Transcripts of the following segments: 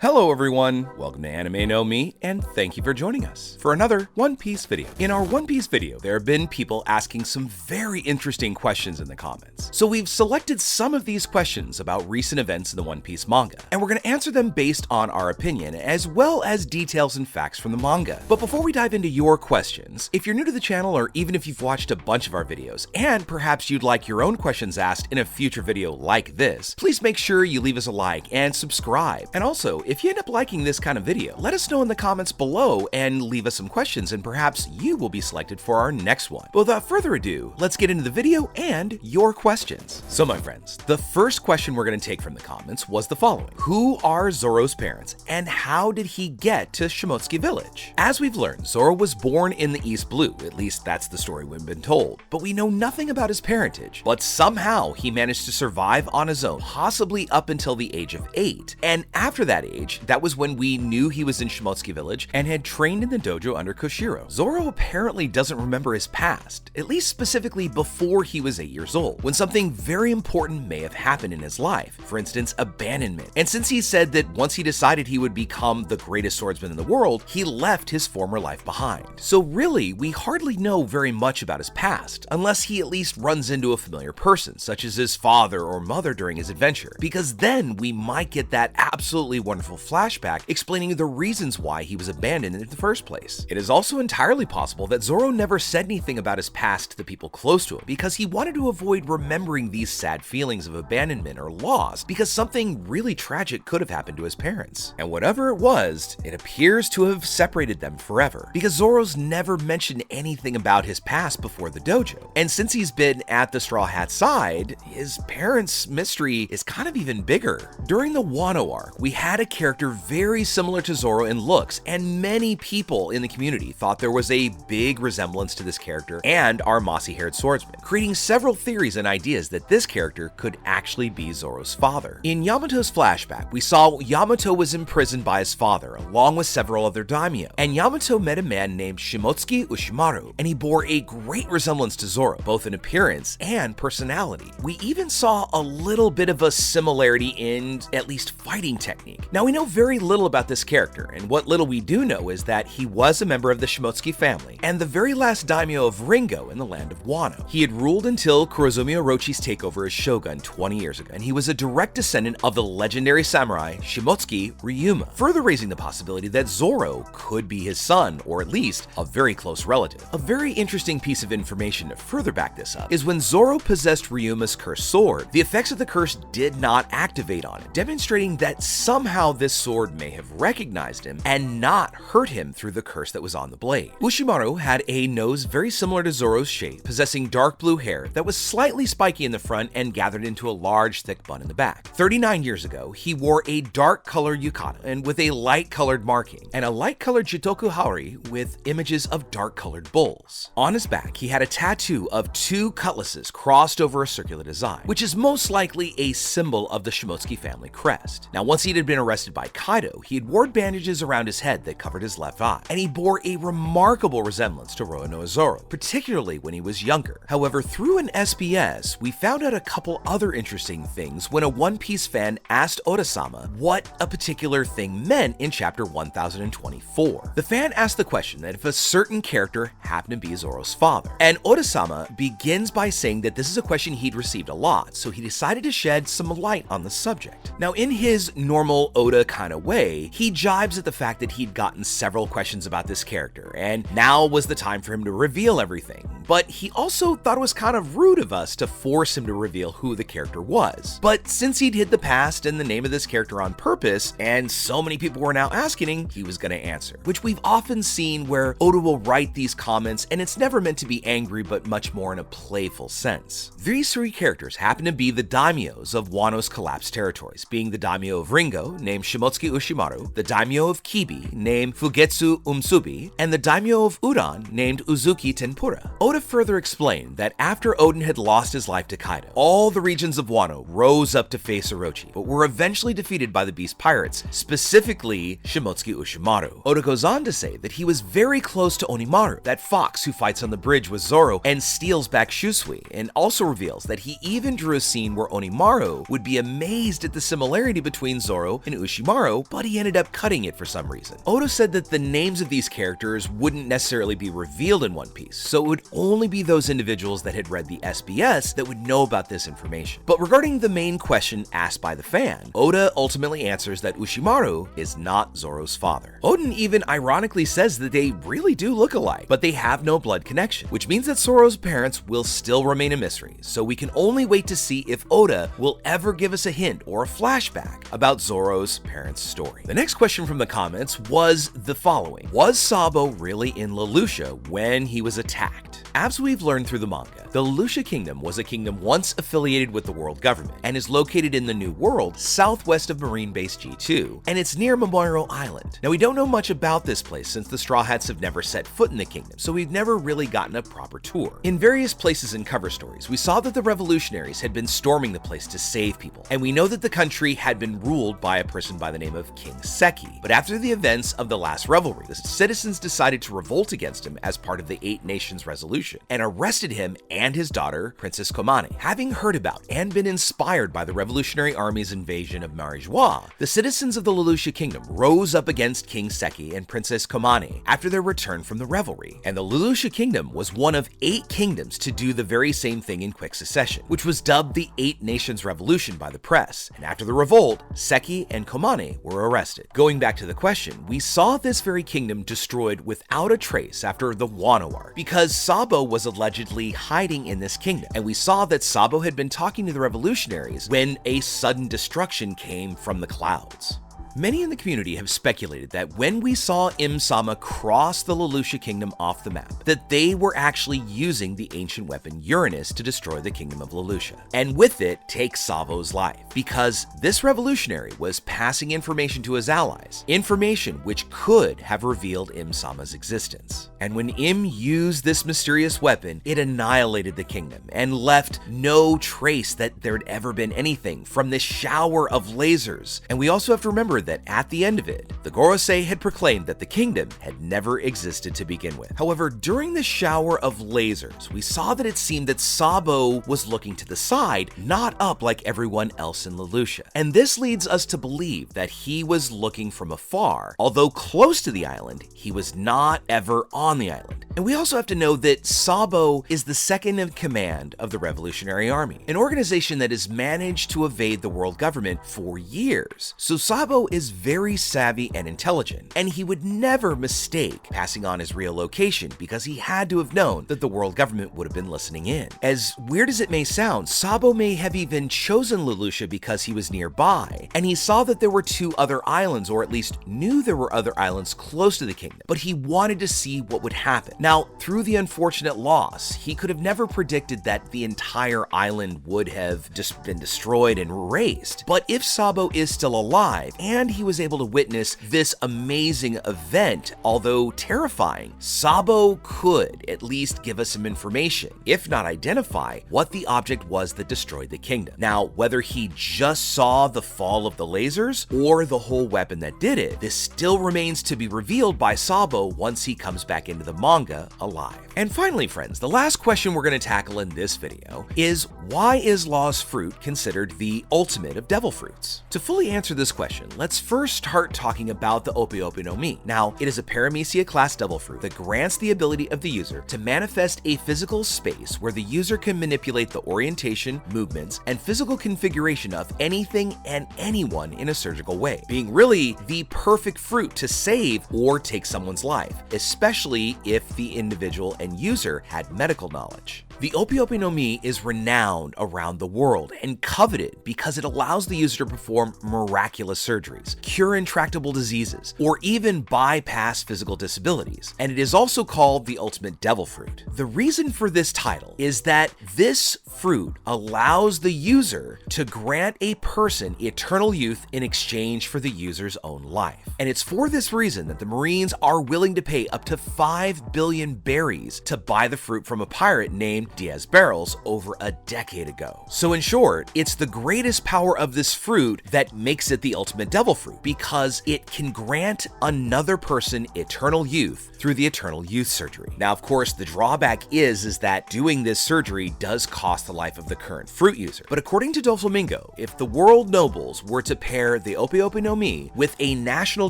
Hello everyone, welcome to Anime No Me, and thank you for joining us for another One Piece video. In our One Piece video, there have been people asking some very interesting questions in the comments. So we've selected some of these questions about recent events in the One Piece manga, and we're going to answer them based on our opinion, as well as details and facts from the manga. But before we dive into your questions, if you're new to the channel, or even if you've watched a bunch of our videos, and perhaps you'd like your own questions asked in a future video like this, please make sure you leave us a like and subscribe. And also, if you end up liking this kind of video, let us know in the comments below and leave us some questions, and perhaps you will be selected for our next one. But without further ado, let's get into the video and your questions. So my friends, the first question we're going to take from the comments was the following. Who are Zoro's parents, and how did he get to Shimotsky village? As we've learned, Zoro was born in the East Blue, at least that's the story we've been told, but we know nothing about his parentage. But somehow he managed to survive on his own, possibly up until the age of 8. And after that age, that was when we knew he was in Shimotsky village and had trained in the dojo under Koshiro. Zoro apparently doesn't remember his past, at least specifically before he was 8 years old, when something very important may have happened in his life, for instance, abandonment. And since he said that once he decided he would become the greatest swordsman in the world, he left his former life behind. So really, we hardly know very much about his past, unless he at least runs into a familiar person, such as his father or mother during his adventure, because then we might get that absolutely wonderful flashback explaining the reasons why he was abandoned in the first place. It is also entirely possible that Zoro never said anything about his past to the people close to him because he wanted to avoid remembering these sad feelings of abandonment or loss, because something really tragic could have happened to his parents. And whatever it was, it appears to have separated them forever, because Zoro's never mentioned anything about his past before the dojo. And since he's been at the Straw Hat's side, his parents' mystery is kind of even bigger. During the Wano arc, we had a character very similar to Zoro in looks, and many people in the community thought there was a big resemblance to this character and our mossy-haired swordsman, creating several theories and ideas that this character could actually be Zoro's father. In Yamato's flashback, we saw Yamato was imprisoned by his father, along with several other daimyo, and Yamato met a man named Shimotsuki Ushimaru, and he bore a great resemblance to Zoro, both in appearance and personality. We even saw a little bit of a similarity in at least fighting technique. Now, we know very little about this character, and what little we do know is that he was a member of the Shimotsky family and the very last daimyo of Ringo in the land of Wano. He had ruled until Kurozumi Orochi's takeover as shogun 20 years ago, and he was a direct descendant of the legendary samurai Shimotsuki Ryuma, further raising the possibility that Zoro could be his son, or at least a very close relative. A very interesting piece of information to further back this up is when Zoro possessed Ryuma's cursed sword, the effects of the curse did not activate on it, demonstrating that somehow this sword may have recognized him and not hurt him through the curse that was on the blade. Ushimaru had a nose very similar to Zoro's shape, possessing dark blue hair that was slightly spiky in the front and gathered into a large thick bun in the back. 39 years ago, he wore a dark colored yukata and with a light colored marking, and a light colored jitoku haori with images of dark colored bulls. On his back, he had a tattoo of 2 cutlasses crossed over a circular design, which is most likely a symbol of the Shimotsky family crest. Now, once he had been arrested by Kaido, he had worn bandages around his head that covered his left eye, and he bore a remarkable resemblance to Roronoa Zoro, particularly when he was younger. However, through an SBS, we found out a couple other interesting things when a One Piece fan asked Oda-sama what a particular thing meant in chapter 1024. The fan asked the question that if a certain character happened to be Zoro's father, and Oda-sama begins by saying that this is a question he'd received a lot, so he decided to shed some light on the subject. Now, in his normal Oda kind of way, he jibes at the fact that he'd gotten several questions about this character, and now was the time for him to reveal everything. But he also thought it was kind of rude of us to force him to reveal who the character was. But since he'd hid the past and the name of this character on purpose, and so many people were now asking him, he was going to answer. Which we've often seen where Oda will write these comments, and it's never meant to be angry, but much more in a playful sense. These 3 characters happen to be the daimyos of Wano's collapsed territories, being the daimyo of Ringo, named Shimotsuki Ushimaru, the daimyo of Kibi, named Fugetsu Umsubi, and the daimyo of Udon, named Uzuki Tenpura. Oda further explained that after Odin had lost his life to Kaido, all the regions of Wano rose up to face Orochi, but were eventually defeated by the Beast Pirates, specifically Shimotsuki Ushimaru. Oda goes on to say that he was very close to Onimaru, that fox who fights on the bridge with Zoro and steals back Shusui, and also reveals that he even drew a scene where Onimaru would be amazed at the similarity between Zoro and Ushimaru. Ushimaru, but he ended up cutting it for some reason. Oda said that the names of these characters wouldn't necessarily be revealed in One Piece, so it would only be those individuals that had read the SBS that would know about this information. But regarding the main question asked by the fan, Oda ultimately answers that Ushimaru is not Zoro's father. Oden even ironically says that they really do look alike, but they have no blood connection, which means that Zoro's parents will still remain a mystery, so we can only wait to see if Oda will ever give us a hint or a flashback about Zoro's parents' story. The next question from the comments was the following: was Sabo really in Lelouch when he was attacked? As we've learned through the manga, the Lelouch Kingdom was a kingdom once affiliated with the world government and is located in the New World, southwest of Marine Base G2, and it's near Memorial Island. Now, we don't know much about this place since the Straw Hats have never set foot in the kingdom, so we've never really gotten a proper tour. In various places and cover stories, we saw that the revolutionaries had been storming the place to save people, and we know that the country had been ruled by a person by the name of King Seki. But after the events of the last revelry, the citizens decided to revolt against him as part of the Eight Nations Resolution, and arrested him and his daughter, Princess Komane. Having heard about and been inspired by the Revolutionary Army's invasion of Marijois, the citizens of the Lelouch Kingdom rose up against King Seki and Princess Komane after their return from the revelry, and the Lelouch Kingdom was one of 8 kingdoms to do the very same thing in quick succession, which was dubbed the Eight Nations Revolution by the press. And after the revolt, Seki and Komane were arrested. Going back to the question, we saw this very kingdom destroyed without a trace after the Wano arc, because Sabo was allegedly hiding in this kingdom, and we saw that Sabo had been talking to the revolutionaries when a sudden destruction came from the clouds. Many in the community have speculated that when we saw Im-sama cross the Lelouch Kingdom off the map, that they were actually using the ancient weapon Uranus to destroy the kingdom of Lelouch, and with it take Sabo's life, because this revolutionary was passing information to his allies, information which could have revealed Im-sama's existence. And when Im used this mysterious weapon, it annihilated the kingdom and left no trace that there'd ever been anything from this shower of lasers. And we also have to remember that at the end of it, the Gorosei had proclaimed that the kingdom had never existed to begin with. However, during the shower of lasers, we saw that it seemed that Sabo was looking to the side, not up like everyone else in Lelouch. And this leads us to believe that he was looking from afar. Although close to the island, he was not ever on the island. And we also have to know that Sabo is the second in command of the Revolutionary Army, an organization that has managed to evade the world government for years. So Sabo is very savvy and intelligent, and he would never mistake passing on his real location because he had to have known that the world government would have been listening in. As weird as it may sound, Sabo may have even chosen Lelouch because he was nearby, and he saw that there were 2 other islands, or at least knew there were other islands close to the kingdom, but he wanted to see what would happen. Now, through the unfortunate loss, he could have never predicted that the entire island would have just been destroyed and erased. But if Sabo is still alive, and he was able to witness this amazing event, although terrifying, Sabo could at least give us some information, if not identify what the object was that destroyed the kingdom. Now, whether he just saw the fall of the lasers or the whole weapon that did it, this still remains to be revealed by Sabo once he comes back into the manga alive. And finally, friends, the last question we're going to tackle in this video is, why is Law's fruit considered the ultimate of devil fruits? To fully answer this question, let's first start talking about the Ope no Mi. Now, it is a Paramecia class devil fruit that grants the ability of the user to manifest a physical space where the user can manipulate the orientation, movements, and physical configuration of anything and anyone in a surgical way, being really the perfect fruit to save or take someone's life, especially if the individual and user had medical knowledge. The Ope no Mi is renowned around the world and coveted because it allows the user to perform miraculous surgeries, cure intractable diseases, or even bypass physical disabilities, and it is also called the ultimate devil fruit. The reason for this title is that this fruit allows the user to grant a person eternal youth in exchange for the user's own life. And it's for this reason that the Marines are willing to pay up to $5 billion million berries to buy the fruit from a pirate named Diaz Barrels over a decade ago. So in short, it's the greatest power of this fruit that makes it the ultimate devil fruit, because it can grant another person eternal youth through the eternal youth surgery. Now, of course, the drawback is that doing this surgery does cost the life of the current fruit user. But according to Doflamingo, if the world nobles were to pair the Ope-Ope-no Mi with a national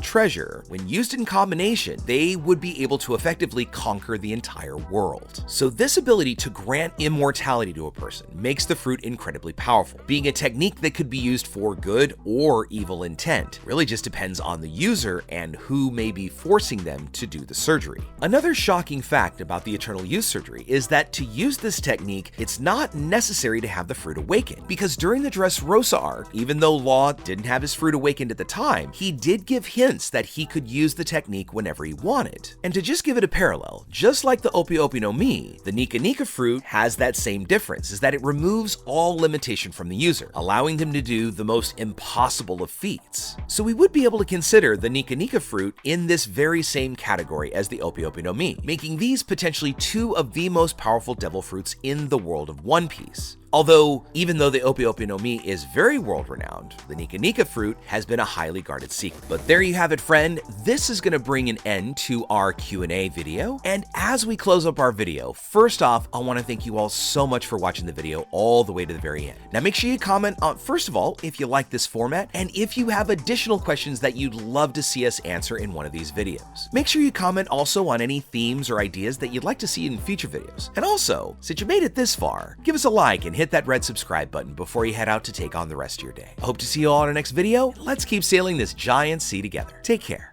treasure, when used in combination, they would be able to effectively conquer the entire world. So this ability to grant immortality to a person makes the fruit incredibly powerful, being a technique that could be used for good or evil intent. It really just depends on the user and who may be forcing them to do the surgery. Another shocking fact about the eternal youth surgery is that to use this technique, it's not necessary to have the fruit awaken, because during the Dressrosa arc, even though Law didn't have his fruit awakened at the time, he did give hints that he could use the technique whenever he wanted. And to just give it a parallel, just like the Ope-Ope-no Mi, the Nika Nika fruit has that same difference, is that it removes all limitation from the user, allowing them to do the most impossible of feats. So we would be able to consider the Nika Nika fruit in this very same category as the Ope-Ope-no Mi, making these potentially two of the most powerful devil fruits in the world of One Piece. Although, even though the Ope-Ope-no Mi is very world-renowned, the Nika Nika fruit has been a highly guarded secret. But there you have it, friend. This is going to bring an end to our Q&A video. And as we close up our video, first off, I want to thank you all so much for watching the video all the way to the very end. Now, make sure you comment on, first of all, if you like this format, and if you have additional questions that you'd love to see us answer in one of these videos. Make sure you comment also on any themes or ideas that you'd like to see in future videos. And also, since you made it this far, give us a like and hit that red subscribe button before you head out to take on the rest of your day. I hope to see you all in our next video. Let's keep sailing this giant sea together. Take care.